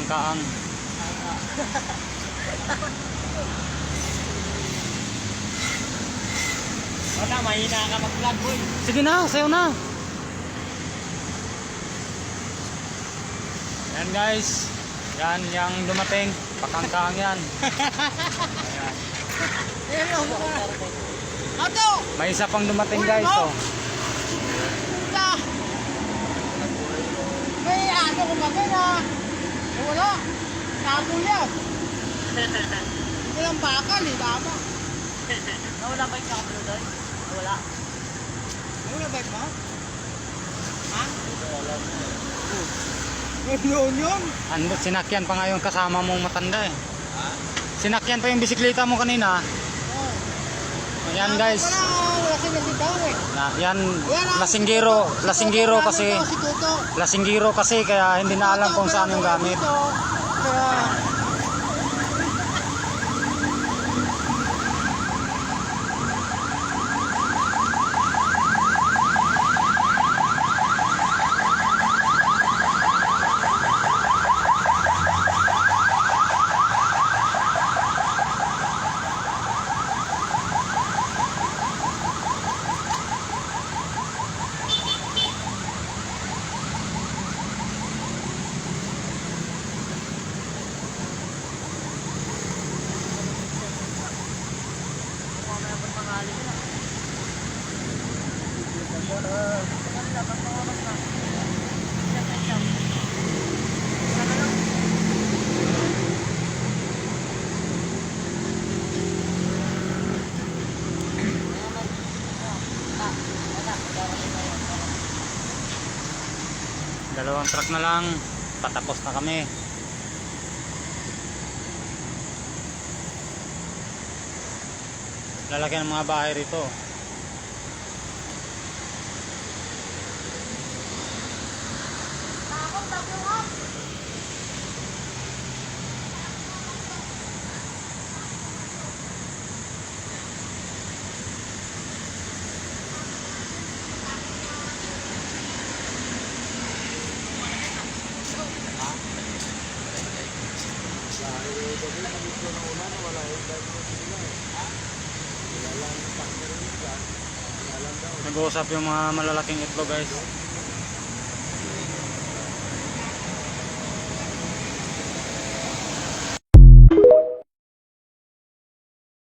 pakangkaang. Wala, mahina ka mag-vlog, boy. Sige na, sayo na. Yan guys, yan yung dumating, pakangkaang yan. Ayan. Ato! May isa pang dumating guys, oh. May ano ko ba na? Wala. Tabo yan. Walang bakal eh, tama. Nawala ba yung kakabalo doon? Wala. Nawala ba mo? Ha? Ano yun? Ando, sinakyan pa nga yung kasama mong matanda eh. Sinakyan pa yung bisikleta mo kanina. Yan guys. Wala sinasitaw eh. Yan, lasinggero kasi. Lasinggero kasi kaya hindi na alam kung saan yung gamit. Dalawang truck na lang, patapos na kami. Lalaki ng mga bahay rito. Nag-uusap yung mga malalaking itlog guys.